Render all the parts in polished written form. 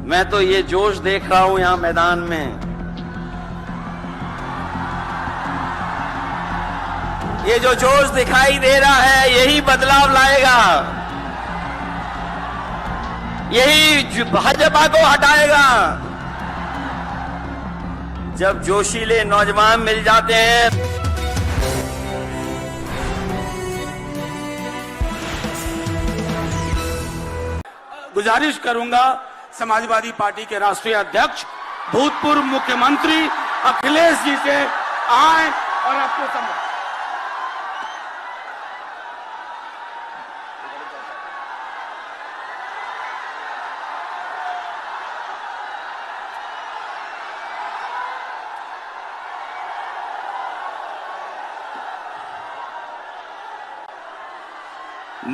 मैं तो ये जोश देख रहा हूं यहां मैदान में, ये जो जोश दिखाई दे रहा है यही बदलाव लाएगा, यही भाजपा को हटाएगा। जब जोशीले नौजवान मिल जाते हैं। गुजारिश करूंगा समाजवादी पार्टी के राष्ट्रीय अध्यक्ष भूतपूर्व मुख्यमंत्री अखिलेश जी से आए और आपको समझ।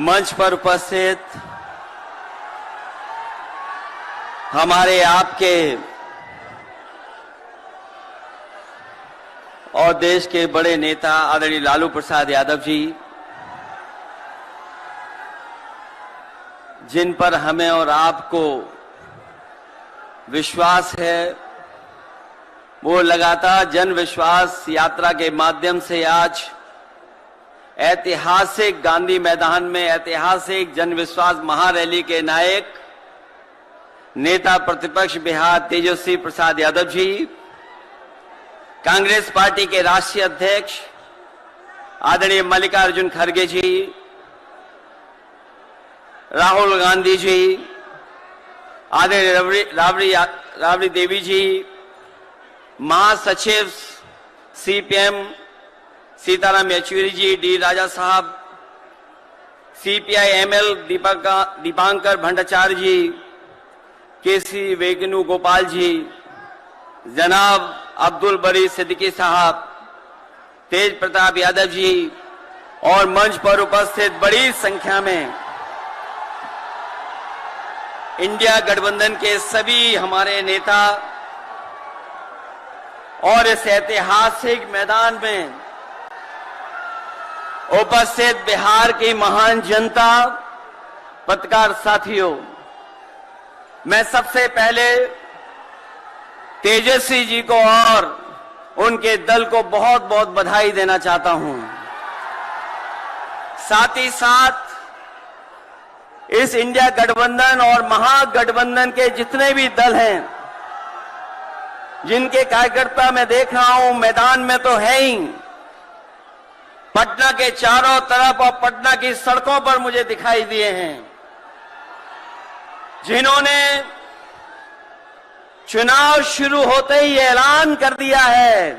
मंच पर उपस्थित हमारे आपके और देश के बड़े नेता आदरणीय लालू प्रसाद यादव जी, जिन पर हमें और आपको विश्वास है, वो लगातार जन विश्वास यात्रा के माध्यम से आज ऐतिहासिक गांधी मैदान में ऐतिहासिक जन विश्वास महारैली के नायक नेता प्रतिपक्ष बिहार तेजस्वी प्रसाद यादव जी, कांग्रेस पार्टी के राष्ट्रीय अध्यक्ष आदरणीय मल्लिकार्जुन खड़गे जी, राहुल गांधी जी, आदरणीय राबड़ी देवी जी, महासचिव सीपीएम सीताराम येचुरी जी, डी राजा साहब, सीपीआई एमएल दीपांकर भट्टाचार्य जी, केसी वेणुगोपाल जी, जनाब अब्दुल बरी सिद्दीकी साहब, तेज प्रताप यादव जी और मंच पर उपस्थित बड़ी संख्या में इंडिया गठबंधन के सभी हमारे नेता और इस ऐतिहासिक मैदान में उपस्थित बिहार की महान जनता, पत्रकार साथियों, मैं सबसे पहले तेजस्वी जी को और उनके दल को बहुत बहुत बधाई देना चाहता हूं। साथ ही साथ इस इंडिया गठबंधन और महागठबंधन के जितने भी दल हैं, जिनके कार्यकर्ता मैं देख रहा हूं मैदान में तो है ही, पटना के चारों तरफ और पटना की सड़कों पर मुझे दिखाई दिए हैं, जिन्होंने चुनाव शुरू होते ही ऐलान कर दिया है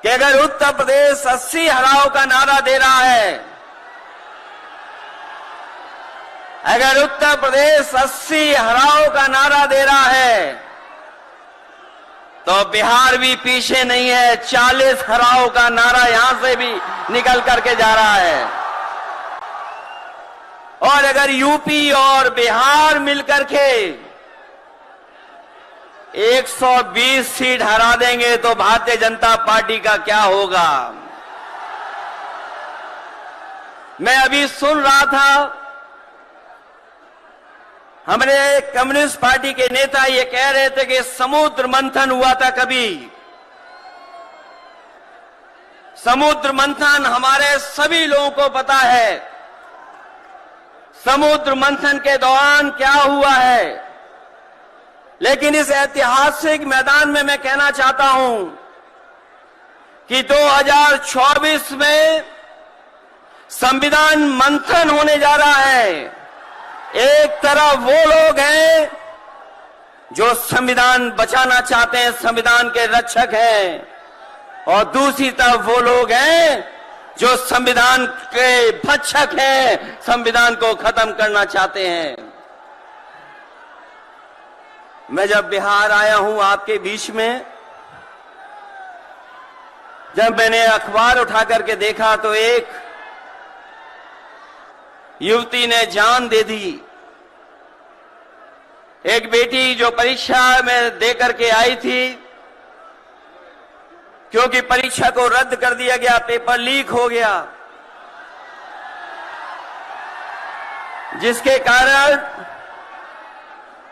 कि अगर उत्तर प्रदेश 80 हराओ का नारा दे रहा है, अगर उत्तर प्रदेश 80 हराओ का नारा दे रहा है, तो बिहार भी पीछे नहीं है। 40 हराओ का नारा यहां से भी निकल करके जा रहा है। और अगर यूपी और बिहार मिलकर के 120 सीट हरा देंगे तो भारतीय जनता पार्टी का क्या होगा। मैं अभी सुन रहा था, हमारे कम्युनिस्ट पार्टी के नेता ये कह रहे थे कि समुद्र मंथन हुआ था कभी। समुद्र मंथन हमारे सभी लोगों को पता है, समुद्र मंथन के दौरान क्या हुआ है। लेकिन इस ऐतिहासिक मैदान में मैं कहना चाहता हूं कि 2024 में संविधान मंथन होने जा रहा है। एक तरफ वो लोग हैं जो संविधान बचाना चाहते हैं, संविधान के रक्षक हैं, और दूसरी तरफ वो लोग हैं जो संविधान के भक्षक हैं, संविधान को खत्म करना चाहते हैं। मैं जब बिहार आया हूं आपके बीच में, जब मैंने अखबार उठा करके देखा तो एक युवती ने जान दे दी। एक बेटी जो परीक्षा में दे करके आई थी, क्योंकि परीक्षा को रद्द कर दिया गया, पेपर लीक हो गया, जिसके कारण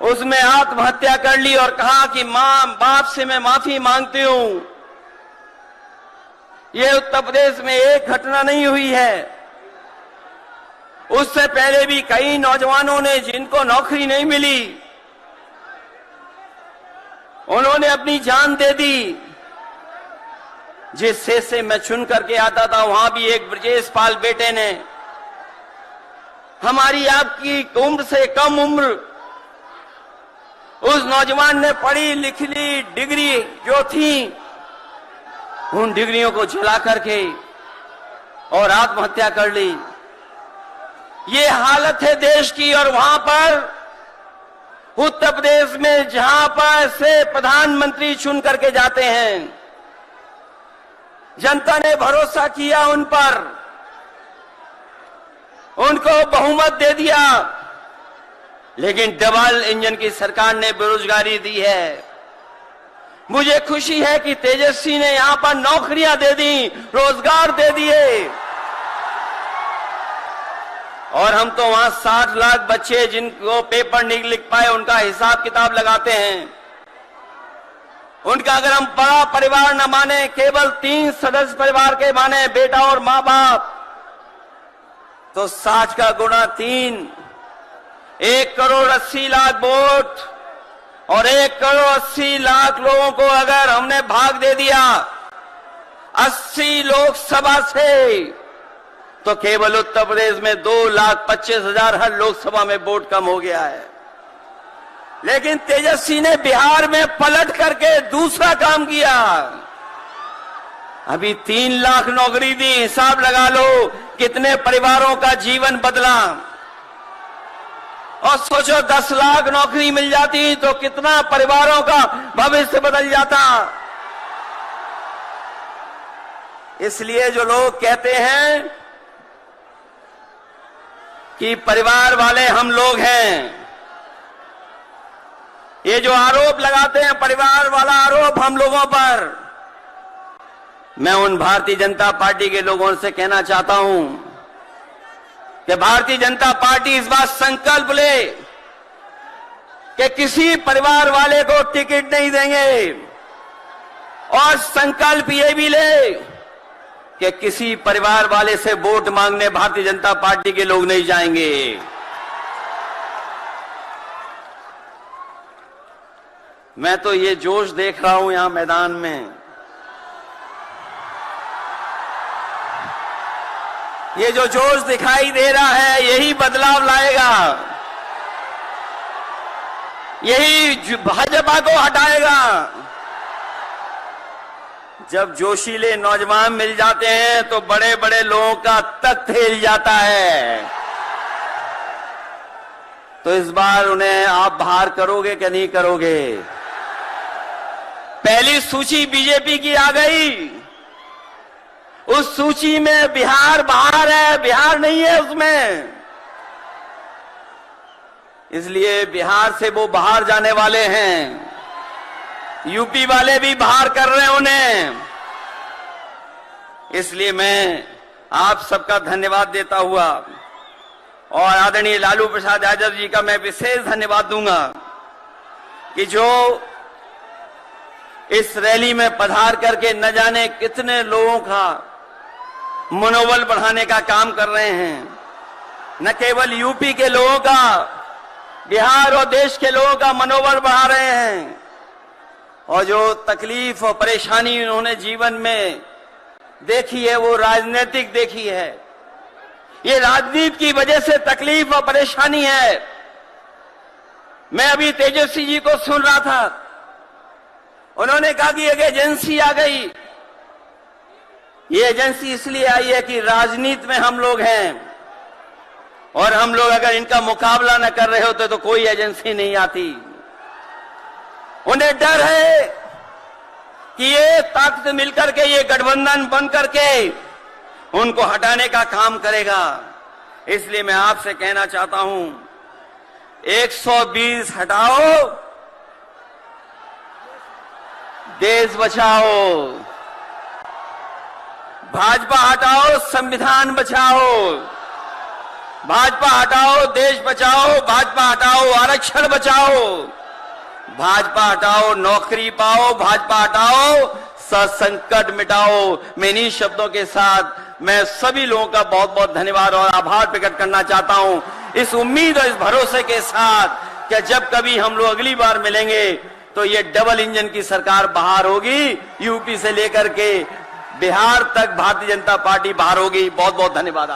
उसमें आत्महत्या कर ली और कहा कि मां बाप से मैं माफी मांगती हूं। यह उत्तर प्रदेश में एक घटना नहीं हुई है। उससे पहले भी कई नौजवानों ने, जिनको नौकरी नहीं मिली, उन्होंने अपनी जान दे दी। जिस शेर से मैं चुन करके आता था, वहां भी एक ब्रजेश पाल बेटे ने, हमारी आपकी उम्र से कम उम्र, उस नौजवान ने पढ़ी लिख ली डिग्री जो थी, उन डिग्रियों को जला करके और आत्महत्या कर ली। ये हालत है देश की। और वहां पर उत्तर प्रदेश में जहां पर से प्रधानमंत्री चुन करके जाते हैं, जनता ने भरोसा किया उन पर, उनको बहुमत दे दिया, लेकिन डबल इंजन की सरकार ने बेरोजगारी दी है। मुझे खुशी है कि तेजस्वी ने यहां पर नौकरियां दे दी, रोजगार दे दिए। और हम तो वहां 60 लाख बच्चे जिनको पेपर नहीं लिख पाए, उनका हिसाब किताब लगाते हैं। उनका अगर हम बड़ा परिवार न माने, केवल 3 सदस्य परिवार के माने, बेटा और मां बाप, तो 60 का गुणा 3, 1,80,00,000 वोट और 1,80,00,000 लोगों को अगर हमने भाग दे दिया 80 लोकसभा से, तो केवल उत्तर प्रदेश में 2,25,000 हर लोकसभा में वोट कम हो गया है। लेकिन तेजस्वी ने बिहार में पलट करके दूसरा काम किया। अभी 3 लाख नौकरी दी, हिसाब लगा लो कितने परिवारों का जीवन बदला। और सोचो 10 लाख नौकरी मिल जाती तो कितना परिवारों का भविष्य बदल जाता। इसलिए जो लोग कहते हैं कि परिवार वाले हम लोग हैं, ये जो आरोप लगाते हैं परिवार वाला आरोप हम लोगों पर, मैं उन भारतीय जनता पार्टी के लोगों से कहना चाहता हूं कि भारतीय जनता पार्टी इस बात संकल्प ले कि किसी परिवार वाले को टिकट नहीं देंगे, और संकल्प ये भी ले कि किसी परिवार वाले से वोट मांगने भारतीय जनता पार्टी के लोग नहीं जाएंगे। मैं तो ये जोश देख रहा हूं यहां मैदान में, ये जो जोश दिखाई दे रहा है यही बदलाव लाएगा, यही भाजपा को हटाएगा। जब जोशीले नौजवान मिल जाते हैं तो बड़े बड़े लोगों का तख्त हिल जाता है। तो इस बार उन्हें आप बाहर करोगे कि नहीं करोगे? पहली सूची बीजेपी की आ गई, उस सूची में बिहार बाहर है, बिहार नहीं है उसमें। इसलिए बिहार से वो बाहर जाने वाले हैं, यूपी वाले भी बाहर कर रहे हैं उन्हें। इसलिए मैं आप सबका धन्यवाद देता हुआ और आदरणीय लालू प्रसाद यादव जी का मैं विशेष धन्यवाद दूंगा कि जो इस रैली में पधार करके न जाने कितने लोगों का मनोबल बढ़ाने का काम कर रहे हैं। न केवल यूपी के लोगों का, बिहार और देश के लोगों का मनोबल बढ़ा रहे हैं। और जो तकलीफ और परेशानी उन्होंने जीवन में देखी है वो राजनीतिक देखी है। ये राजनीति की वजह से तकलीफ और परेशानी है। मैं अभी तेजस्वी जी को सुन रहा था, उन्होंने कहा कि एक एजेंसी आ गई। ये एजेंसी इसलिए आई है कि राजनीति में हम लोग हैं और हम लोग अगर इनका मुकाबला न कर रहे होते तो कोई एजेंसी नहीं आती। उन्हें डर है कि ये ताकत मिलकर के, ये गठबंधन बन करके उनको हटाने का काम करेगा। इसलिए मैं आपसे कहना चाहता हूं 120 हटाओ, देश बचाओ, भाजपा हटाओ, संविधान बचाओ। भाजपा हटाओ देश बचाओ, भाजपा हटाओ आरक्षण बचाओ, भाजपा हटाओ नौकरी पाओ, भाजपा हटाओ संकट मिटाओ। मैं इन्हीं शब्दों के साथ मैं सभी लोगों का बहुत बहुत धन्यवाद और आभार प्रकट करना चाहता हूं, इस उम्मीद और इस भरोसे के साथ कि जब कभी हम लोग अगली बार मिलेंगे तो ये डबल इंजन की सरकार बाहर होगी, यूपी से लेकर के बिहार तक भारतीय जनता पार्टी बाहर होगी। बहुत बहुत धन्यवाद।